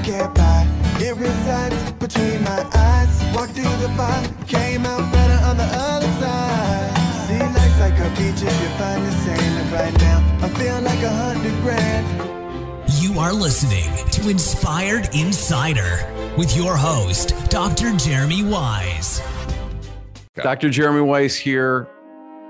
can't buy. It resides between my eyes. Walk through the fire, came out better on the other side. See, life's like a beach if you find the sand. And right now, I feel like 100 grand. You are listening to Inspired Insider with your host, Dr. Jeremy Wise. Dr. Jeremy Wise here,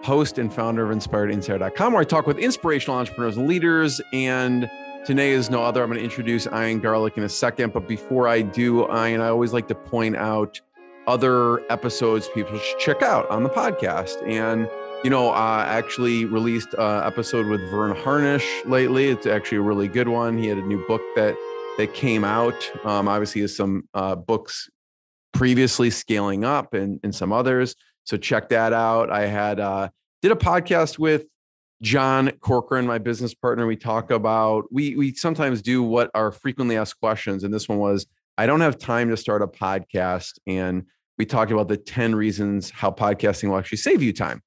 host and founder of InspiredInsider.com, where I talk with inspirational entrepreneurs and leaders. And today is no other. I'm going to introduce Ian Garlic in a second. But before I do, Ian, I always like to point out other episodes people should check out on the podcast. And, you know, I actually released an episode with Vern Harnish lately. It's actually a really good one. He had a new book that came out. Obviously, he has some books previously, Scaling Up, and some others. So check that out. I had did a podcast with John Corcoran, my business partner. We talk about, we sometimes do what are frequently asked questions. And this one was, I don't have time to start a podcast. And we talked about the 10 reasons how podcasting will actually save you time.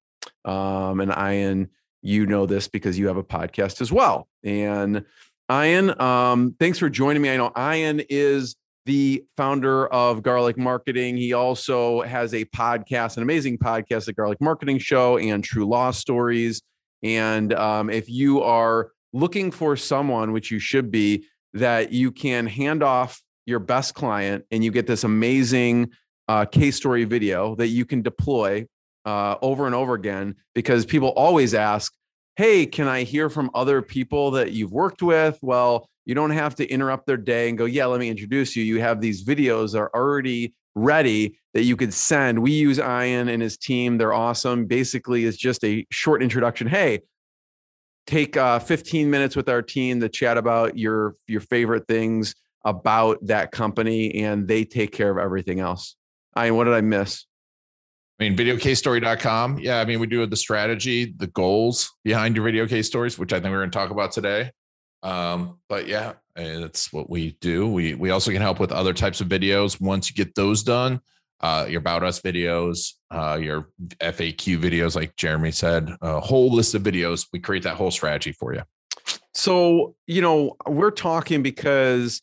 And Ian, you know this because you have a podcast as well. And Ian, thanks for joining me. I know Ian is the founder of Garlic Marketing. He also has a podcast, an amazing podcast, the Garlic Marketing Show and True Law Stories. And if you are looking for someone, which you should be, that you can hand off your best client and you get this amazing case story video that you can deploy over and over again, because people always ask, hey, can I hear from other people that you've worked with? Well, you don't have to interrupt their day and go, yeah, let me introduce you. You have these videos that are already ready that you could send. We use Ian and his team. They're awesome. Basically, it's just a short introduction. Hey, take 15 minutes with our team to chat about your favorite things about that company, and they take care of everything else. Ian, what did I miss? I mean, videocasestory.com. Yeah, I mean, we do the strategy, the goals behind your video case stories, which I think we're going to talk about today. But yeah, that's what we do. We also can help with other types of videos. Once you get those done, your About Us videos, your FAQ videos, like Jeremy said, a whole list of videos. We create that whole strategy for you. So, you know, we're talking because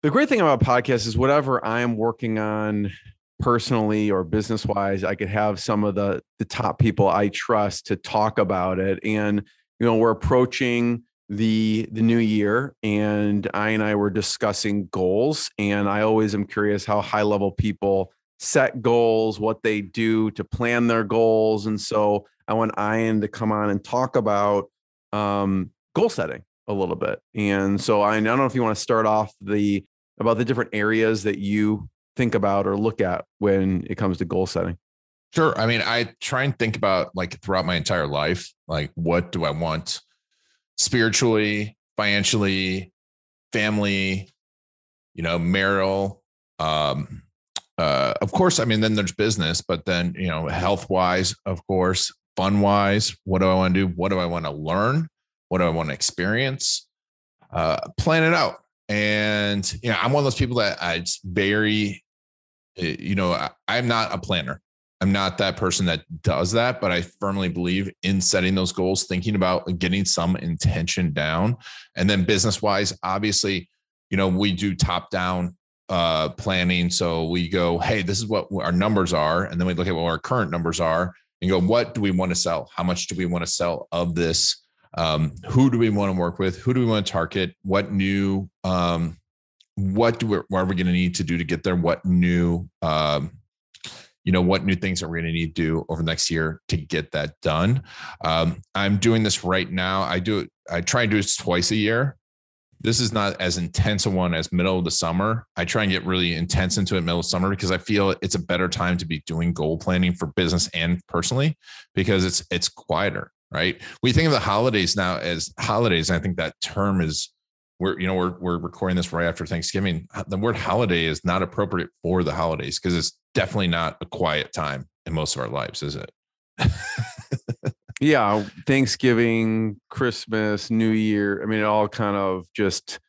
the great thing about podcasts is whatever I am working on personally or business wise, I could have some of the top people I trust to talk about it. And, you know, we're approaching the new year, and I were discussing goals, and I always am curious how high level people set goals, what they do to plan their goals. And so I want Ian to come on and talk about goal setting a little bit. And so I don't know if you want to start off about the different areas that you think about or look at when it comes to goal setting. Sure. I mean, I try and think about, like, throughout my entire life, like, what do I want spiritually, financially, family, you know, marital, of course. I mean, then there's business, but then, you know, health wise, of course, fun wise, what do I want to do? What do I want to learn? What do I want to experience? Plan it out. And, you know, I'm one of those people that it's very, you know, I'm not a planner. I'm not that person that does that, but I firmly believe in setting those goals, thinking about getting some intention down. And then business wise, obviously, you know, we do top down planning. So we go, hey, this is what our numbers are. And then we look at what our current numbers are and go, what do we want to sell? How much do we want to sell of this? Who do we want to work with? Who do we want to target? What new, what are we going to need to do to get there? What new, you know, what new things are we going to need to do over the next year to get that done? I'm doing this right now. I try and do it twice a year. This is not as intense a one as middle of the summer. I try and get really intense into it middle of summer because I feel it's a better time to be doing goal planning for business and personally, because it's quieter, right? We think of the holidays now as holidays. And I think that term is, we're recording this right after Thanksgiving. The word holiday is not appropriate for the holidays because it's definitely not a quiet time in most of our lives, is it? Yeah. Thanksgiving, Christmas, New Year. I mean, it all kind of just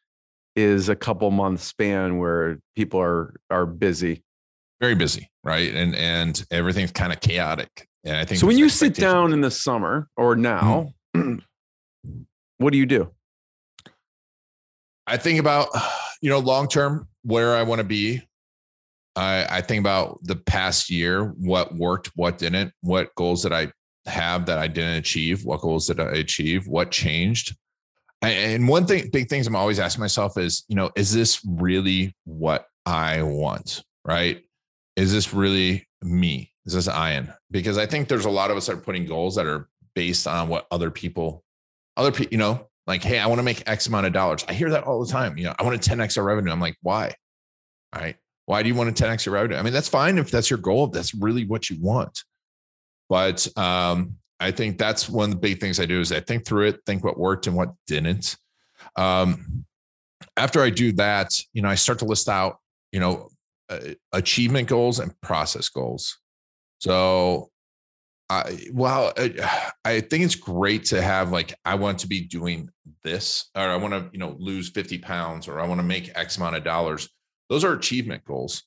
is a couple months span where people are busy. Very busy. Right. And everything's kind of chaotic. And I think so. When you sit down in the summer or now, what do you do? I think about, long term, where I want to be, I think about the past year, what worked, what didn't, what goals did I have that I didn't achieve, what goals did I achieve, what changed. And one thing, big things I'm always asking myself is, is this really what I want, right? Is this really me? Is this Ian? Because I think there's a lot of us that are putting goals that are based on what other people, like, hey, I want to make X amount of dollars. I hear that all the time. I want to 10X our revenue. I'm like, why? All right. Why do you want to 10X your revenue? I mean, that's fine if that's your goal, if that's really what you want. But I think that's one of the big things I do is I think through it, think what worked and what didn't. After I do that, I start to list out, achievement goals and process goals. So I think it's great to have like, I want to be doing this, or I want to, lose 50 pounds, or I want to make X amount of dollars. Those are achievement goals,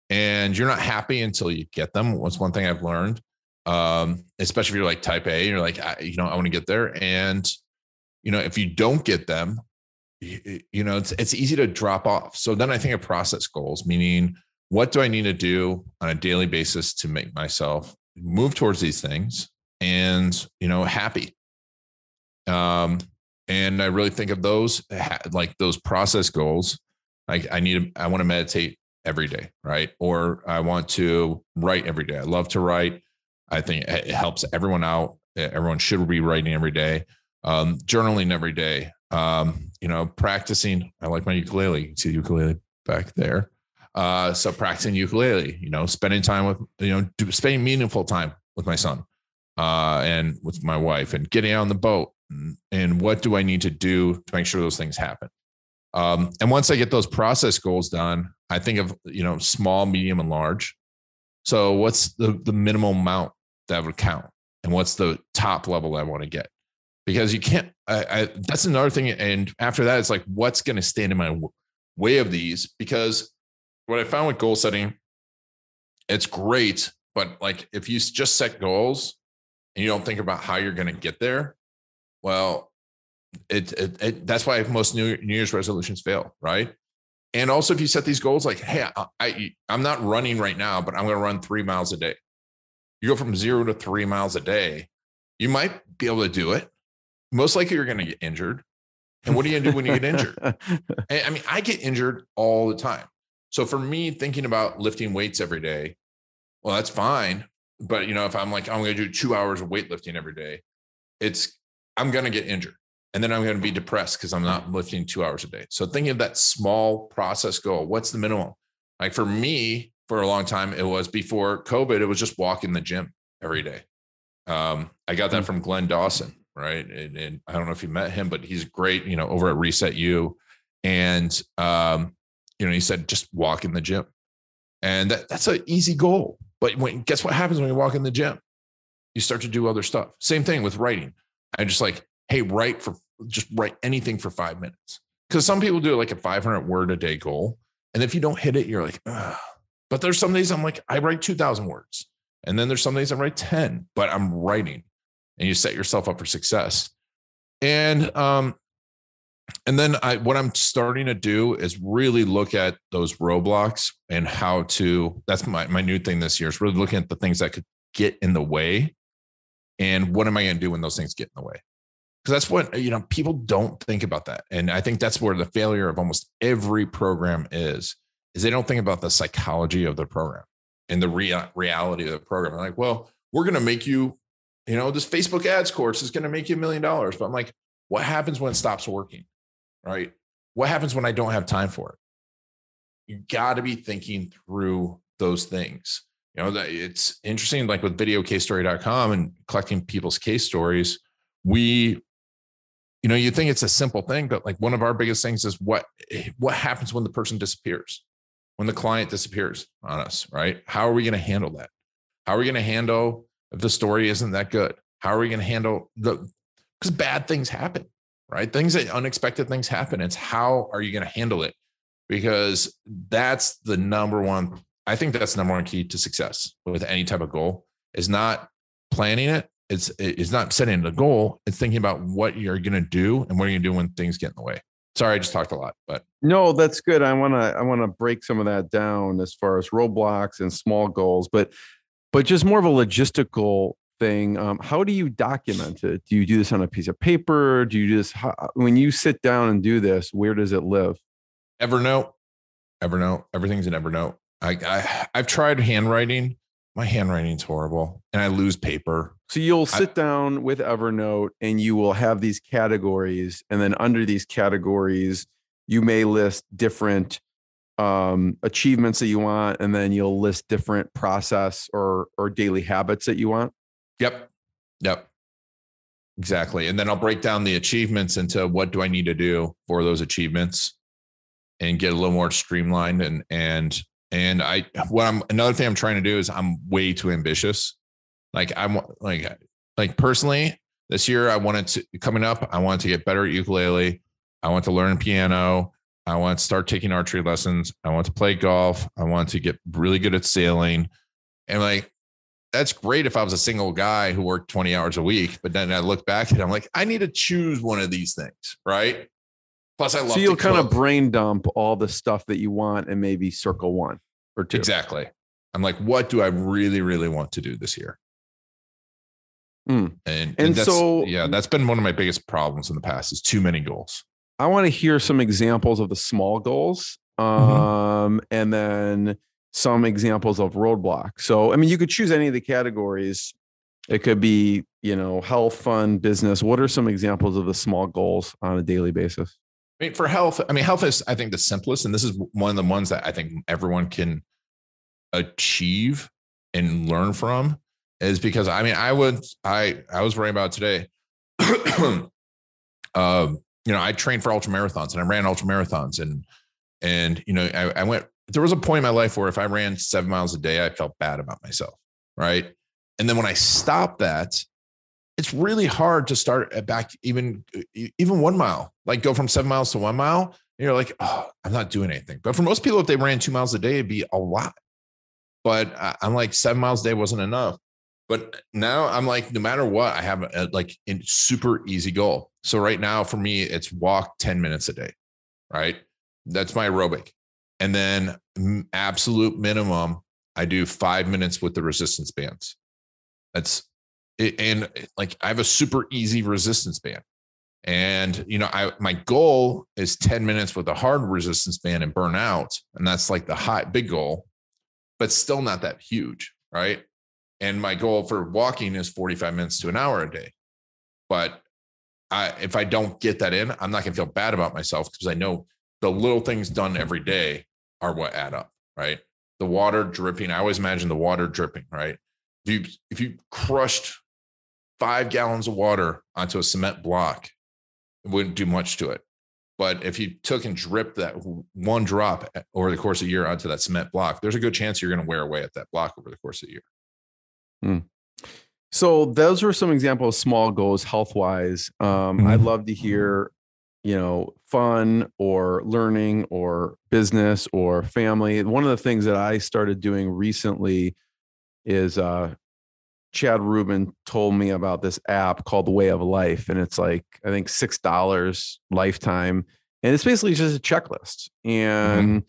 and you're not happy until you get them. What's one thing I've learned, especially if you're like type A, you're like, I want to get there. And, if you don't get them, it's easy to drop off. So then I think of process goals, meaning what do I need to do on a daily basis to make myself move towards these things and, happy. And I really think of those, like those process goals. Like I want to meditate every day, right? Or I want to write every day. I love to write. I think it helps everyone out. Everyone should be writing every day. Journaling every day. Practicing. I like my ukulele. You can see the ukulele back there. So practicing ukulele, spending time with, spending meaningful time with my son, and with my wife, and getting on the boat. And what do I need to do to make sure those things happen? And once I get those process goals done, I think of, small, medium, and large. So what's the minimum amount that would count? And what's the top level I want to get? Because you can't, that's another thing. And after that, it's like, what's going to stand in my way of these? Because what I found with goal setting, it's great. But like, if you just set goals and you don't think about how you're going to get there, well, that's why most New Year's resolutions fail, right? And also, if you set these goals like, hey, I'm not running right now, but I'm going to run 3 miles a day. You go from 0 to 3 miles a day, you might be able to do it. Most likely you're going to get injured. And what are you going to do when you get injured? I mean, I get injured all the time. So for me, thinking about lifting weights every day, well, that's fine. But, if I'm like, I'm going to do 2 hours of weightlifting every day, I'm going to get injured. And then I'm going to be depressed because I'm not lifting 2 hours a day. So thinking of that small process goal, what's the minimum? Like for me, for a long time, it was before COVID, it was just walk in the gym every day. I got that from Glenn Dawson, right? And I don't know if you met him, but he's great, over at Reset You. And, he said, just walk in the gym. And that's an easy goal. But guess what happens when you walk in the gym? You start to do other stuff. Same thing with writing. I'm just like, hey, write anything for 5 minutes. Because some people do like a 500 word a day goal. And if you don't hit it, you're like, ugh. But there's some days I'm like, I write 2,000 words. And then there's some days I write 10, but I'm writing, and you set yourself up for success. And then what I'm starting to do is really look at those roadblocks and how to, that's my new thing this year, is really looking at the things that could get in the way. And what am I going to do when those things get in the way? Because that's what, people don't think about that. And I think that's where the failure of almost every program is they don't think about the psychology of the program and the reality of the program. They're like, well, we're going to make you, this Facebook ads course is going to make you $1 million. But I'm like, what happens when it stops working? Right? What happens when I don't have time for it? You got to be thinking through those things. It's interesting, like with videocasestory.com and collecting people's case stories, you think it's a simple thing, but like one of our biggest things is what happens when the person disappears, when the client disappears on us, right? How are we going to handle that? How are we going to handle if the story isn't that good? How are we going to handle because bad things happen, right? Unexpected things happen. It's how are you going to handle it? Because that's the number one. I think that's the number one key to success with any type of goal is not planning it. It's not setting the goal. It's thinking about what you're going to do and what are you going to do when things get in the way. Sorry, I just talked a lot, but no, that's good. I want to break some of that down as far as roadblocks and small goals, but just more of a logistical thing. How do you document it? Do you do this on a piece of paper? Do you do this when you sit down and do this? Where does it live? Evernote, everything's in Evernote. I've tried handwriting. My handwriting's horrible and I lose paper. So you'll sit down with Evernote and you will have these categories. And then under these categories, you may list different achievements that you want. And then you'll list different process or daily habits that you want. Yep. Exactly. And then I'll break down the achievements into what do I need to do for those achievements and get a little more streamlined another thing I'm trying to do is I'm way too ambitious. Like I'm like personally this year, I wanted to get better at ukulele. I want to learn piano. I want to start taking archery lessons. I want to play golf. I want to get really good at sailing. And like, that's great if I was a single guy who worked 20 hours a week, but then I look back at it, I'm like, I need to choose one of these things. Right. Plus I love so you'll kind of brain dump all the stuff that you want and maybe circle one or two. Exactly. I'm like, what do I really, really want to do this year? And that's been one of my biggest problems in the past is too many goals. I want to hear some examples of the small goals. And then some examples of roadblocks. So, I mean, you could choose any of the categories. It could be, health, fun, business. What are some examples of the small goals on a daily basis? I mean, for health, health is, I think, the simplest. And this is one of the ones that I think everyone can achieve and learn from is because, I was writing about today. I trained for ultra marathons and I ran ultra marathons and I went, there was a point in my life where if I ran 7 miles a day, I felt bad about myself. Right. And then when I stopped that, it's really hard to start back even 1 mile, like go from 7 miles to 1 mile. And you're like, oh, I'm not doing anything. But for most people, if they ran 2 miles a day, it'd be a lot. But I'm like 7 miles a day wasn't enough. But now I'm like, no matter what, I have a super easy goal. So right now for me, it's walk 10 minutes a day. Right. That's my aerobic. And then absolute minimum, I do 5 minutes with the resistance bands. That's it. And like, I have a super easy resistance band. And, my goal is 10 minutes with a hard resistance band and burn out. And that's like the big goal, but still not that huge. Right. And my goal for walking is 45 minutes to an hour a day. But if I don't get that in, I'm not going to feel bad about myself because I know the little things done every day are what add up, right? The water dripping. I always imagine the water dripping, right? If you crushed 5 gallons of water onto a cement block, it wouldn't do much to it. But if you took and dripped that one drop over the course of a year onto that cement block, there's a good chance you're going to wear away at that block over the course of a year. So those were some examples of small goals health-wise. I'd love to hear, fun or learning or business or family. One of the things that I started doing recently is Chad Rubin told me about this app called The Way of Life. And it's like, I think $6 lifetime. And it's basically just a checklist. And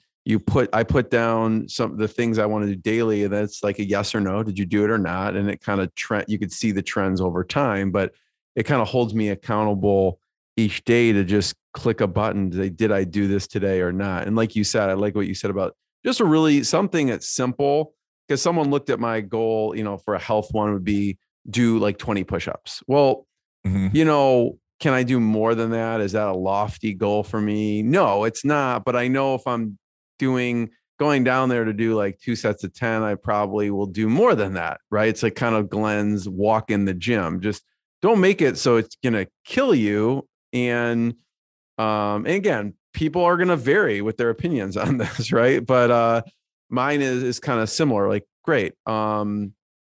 I put down some of the things I want to do daily. And that's like a yes or no. Did you do it or not? And it kind of you could see the trends over time, but it kind of holds me accountable each day to just click a button to say, did I do this today or not? And like you said, I like what you said about just something that's simple. Because someone looked at my goal, for a health one would be do like 20 push-ups. Well, can I do more than that? Is that a lofty goal for me? No, it's not. But I know if I'm going down there to do like 2 sets of 10, I probably will do more than that. Right. It's like kind of Glenn's walk in the gym. Just don't make it so it's going to kill you. And again, people are going to vary with their opinions on this. Right. But, mine is kind of similar, like, great.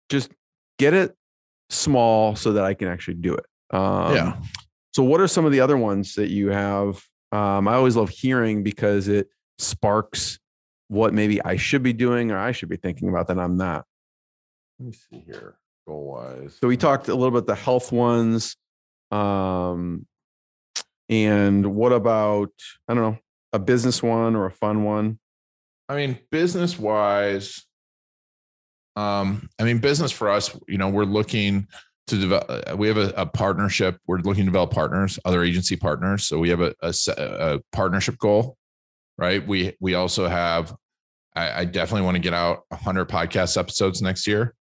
Just get it small so that I can actually do it. So what are some of the other ones that you have? I always love hearing because it sparks what maybe I should be doing or I should be thinking about that I'm not. Let me see here, goal wise. So we talked a little bit the health ones. And what about, I don't know, a business one or a fun one? I mean, business wise, business for us, we're looking to develop, we have a partnership. We're looking to develop partners, other agency partners. So we have a partnership goal, right? We also have, I definitely want to get out 100 podcast episodes next year.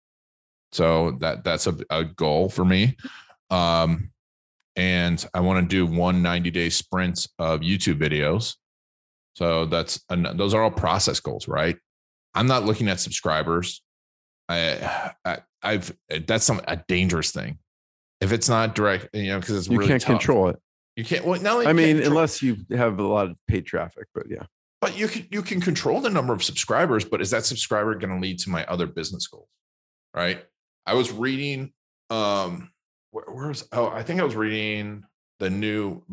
So that's a goal for me. And I want to do 190-day sprints of YouTube videos. So those are all process goals, right? I'm not looking at subscribers. That's a dangerous thing. If it's not direct, because it's really you can't tough. Control it. You can't. Well, not only unless you have a lot of paid traffic, but yeah. But you can control the number of subscribers. But is that subscriber going to lead to my other business goals? Right. I was reading. I think I was reading the new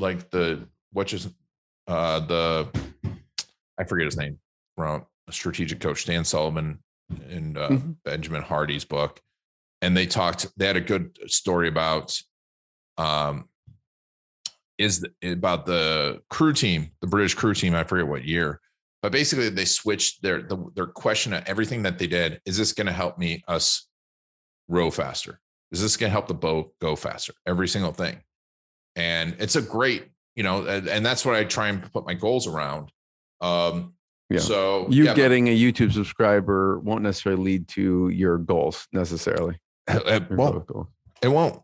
I forget his name, from a strategic coach, Dan Sullivan, and Benjamin Hardy's book. And they had a good story about about the crew team, the British crew team. I forget what year, but basically they switched their question at everything that they did. Is this going to help us row faster? Is this going to help the boat go faster? Every single thing. And it's a great, and that's what I try and put my goals around. So getting a YouTube subscriber won't necessarily lead to your goals necessarily. It won't.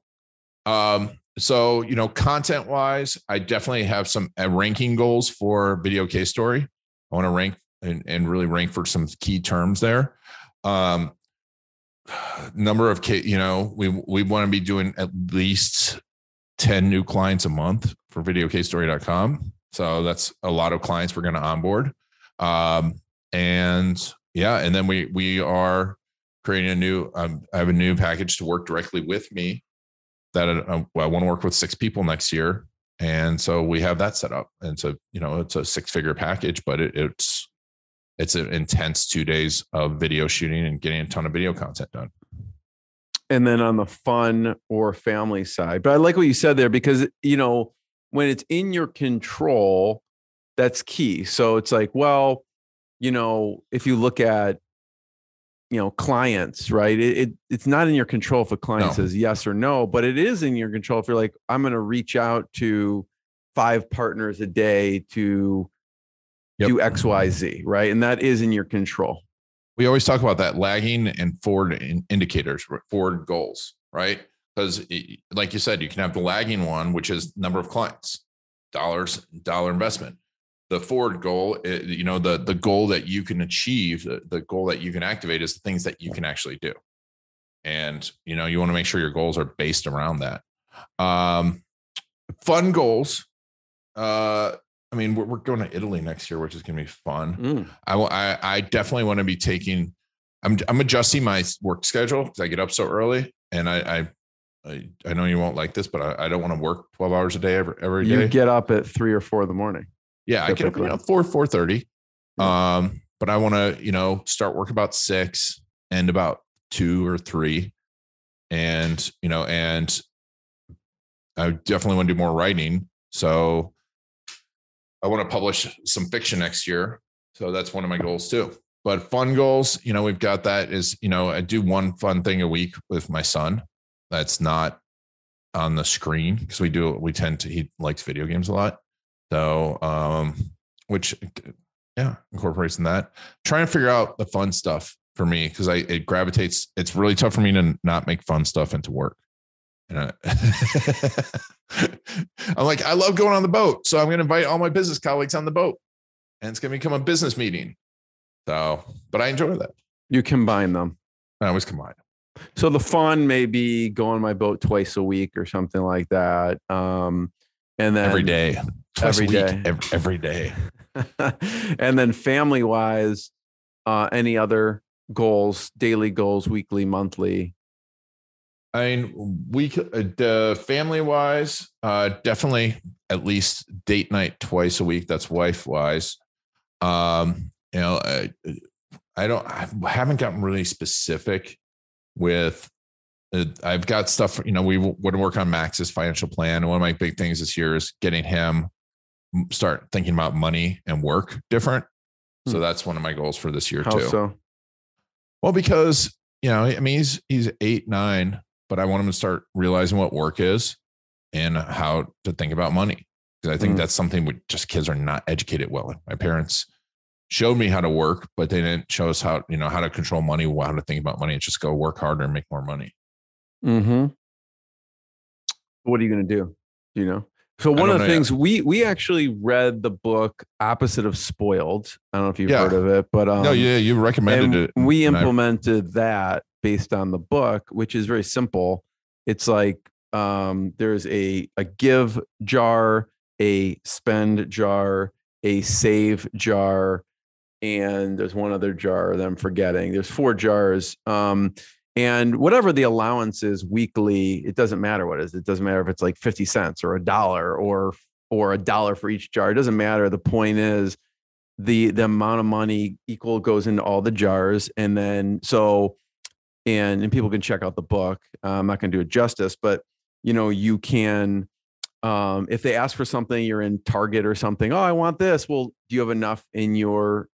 So, content wise, I definitely have some ranking goals for video case story. I want to rank and really rank for some key terms there. Number of we want to be doing at least 10 new clients a month for videocasestory.com. So that's a lot of clients we're going to onboard. And then we are creating a new, I have a new package to work directly with me that I want to work with 6 people next year. And so we have that set up. And so, it's a 6-figure package, but it's an intense 2 days of video shooting and getting a ton of video content done. And then on the fun or family side, but I like what you said there, because, when it's in your control, that's key. So it's like, well, if you look at, clients, right? It's not in your control if a client says yes or no, but it is in your control if you're like, I'm going to reach out to 5 partners a day to do X, Y, Z, right? And that is in your control. We always talk about that lagging and forward indicators, forward goals, right? Because like you said, you can have the lagging one, which is number of clients, dollar investment. The forward goal, the goal that you can achieve, the goal that you can activate is the things that you can actually do. And, you want to make sure your goals are based around that. Fun goals. We're going to Italy next year, which is going to be fun. I definitely want to be taking, I'm adjusting my work schedule because I get up so early, and I know you won't like this, but I don't want to work 12 hours a day every day. You get up at 3 or 4 in the morning. Yeah, I get up 4:30. But I want to, start work about 6, end about 2 or 3. And, and I definitely want to do more writing. So I want to publish some fiction next year. So that's one of my goals too. But fun goals, we've got that is, I do one fun thing a week with my son. That's not on the screen because he likes video games a lot. So, which incorporates in that. Trying to figure out the fun stuff for me because it gravitates. It's really tough for me to not make fun stuff into work. And I'm like, I love going on the boat, so I'm going to invite all my business colleagues on the boat, and it's going to become a business meeting. So, but I enjoy that. You combine them. I always combine them. So the fun may be go on my boat twice a week or something like that. And then every day, every day. And then family wise, any other goals, daily goals, weekly, monthly? Family wise, definitely at least date night twice a week. That's wife wise. I haven't gotten really specific with I've got stuff, we want to work on Max's financial plan. And one of my big things this year is getting him start thinking about money and work different. So that's one of my goals for this year How too. So? Well, because, he's 8, 9, but I want him to start realizing what work is and how to think about money. Because I think that's something kids are not educated well in. My parents showed me how to work, but they didn't show us how to control money, how to think about money, and just go work harder and make more money. Mm-hmm. What are you going to do? So one of the things we actually read the book Opposite of Spoiled. I don't know if you've heard of it, but you recommended it. We implemented that based on the book, which is very simple. It's like there's a give jar, a spend jar, a save jar, and there's one other jar that I'm forgetting. There's 4 jars. And whatever the allowance is weekly, it doesn't matter what it is. It doesn't matter if it's like 50 cents or $1 or $1 for each jar. It doesn't matter. The point is the amount of money goes into all the jars. And then and people can check out the book. I'm not going to do it justice, but you can, if they ask for something, you're in Target or something. Oh, I want this. Well, do you have enough in your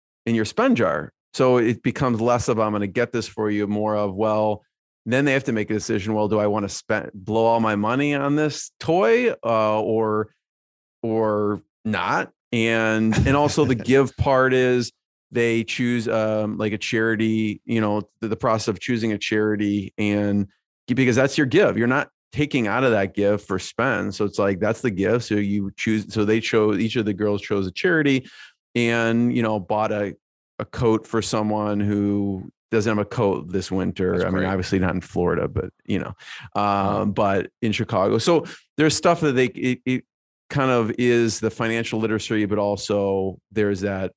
spend jar? So it becomes less of, I'm going to get this for you, more of, well, then they have to make a decision. Well, do I want to blow all my money on this toy or not? And also the give part is they choose like a charity, the process of choosing a charity, and because that's your give. You're not taking out of that give for spend. So it's like, that's the give. So you choose. So each of the girls chose a charity and, bought a coat for someone who doesn't have a coat this winter. I mean, obviously not in Florida, but but in Chicago. So there's stuff that it kind of is the financial literacy, but also there's the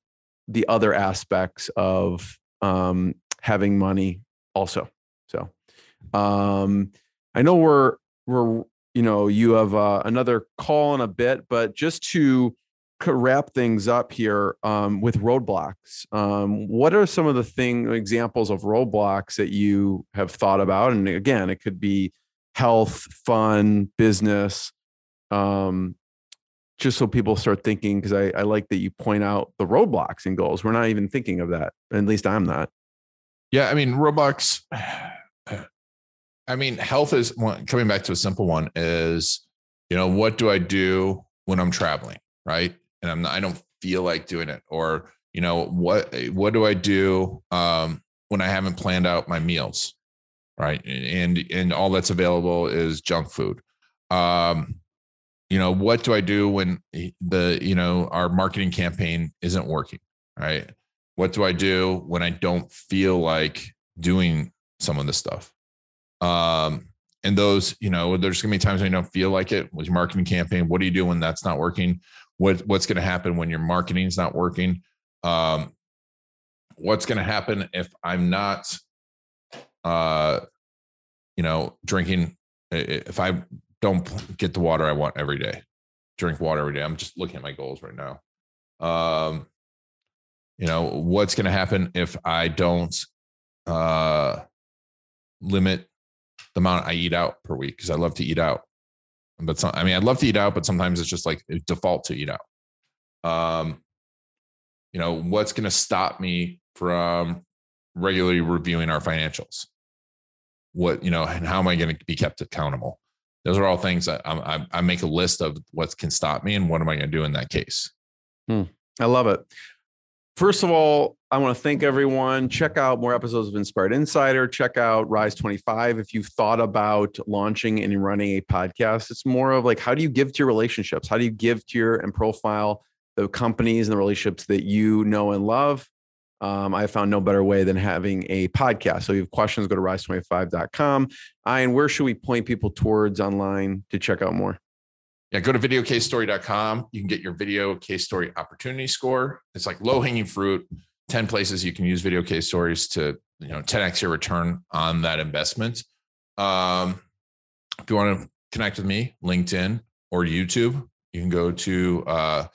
other aspects of having money also. So I know we're you have another call in a bit, but just to wrap things up here with Roadblocks. What are some of the examples of roadblocks that you have thought about? And again, it could be health, fun, business, just so people start thinking, because I like that you point out the roadblocks and goals. We're not even thinking of that. At least I'm not. Yeah. I mean, roadblocks, health is one. Coming back to a simple one is, what do I do when I'm traveling? Right. And I don't feel like doing it, or, what do I do when I haven't planned out my meals? Right. And all that's available is junk food. What do I do when our marketing campaign isn't working? Right. What do I do when I don't feel like doing some of this stuff? And those, there's gonna be times when you don't feel like it with your marketing campaign. What do you do when that's not working? What's going to happen when your marketing is not working? What's going to happen if I'm not, drinking? If I don't get the water I want every day, drink water every day. I'm just looking at my goals right now. What's going to happen if I don't limit the amount I eat out per week? Because I love to eat out. But I'd love to eat out, but sometimes it's just like a default to eat out. What's going to stop me from regularly reviewing our financials? And how am I going to be kept accountable? Those are all things that I make a list of what can stop me and what am I going to do in that case. I love it. First of all, I want to thank everyone. Check out more episodes of Inspired Insider. Check out Rise 25. If you've thought about launching and running a podcast, it's more of like, how do you give to your relationships? How do you give to and profile the companies and the relationships that you know and love? I found no better way than having a podcast. So if you have questions, go to rise25.com. And where should we point people towards online to check out more? Yeah, go to videocasestory.com. You can get your video case story opportunity score. It's like low hanging fruit, 10 places you can use video case stories to, 10x your return on that investment. If you want to connect with me, LinkedIn or YouTube, you can go to, I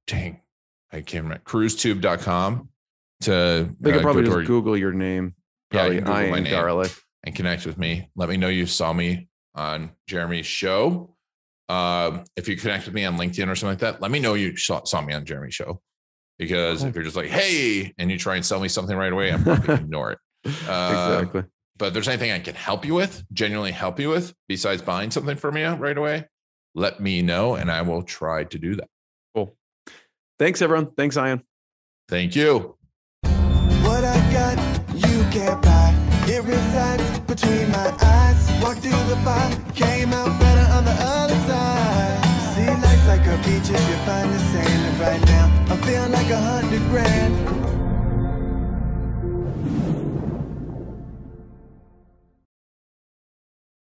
can't remember, cruisetube.com to they could probably just Google your name. Probably you can Google my name garlic. and connect with me. Let me know you saw me on Jeremy's show. If you connect with me on LinkedIn or something like that, let me know you saw me on Jeremy's show. Because if you're just like, hey, and you try and sell me something right away, I'm probably going to ignore it. Exactly. But if there's anything I can help you with, genuinely help you with, besides buying something from you right away, let me know and I will try to do that. Cool. Thanks, everyone. Thanks, Ian. Thank you. What I got, you can't buy. It resides between my eyes. Walked through the fire, came out better on the other side. See, life's like a beach.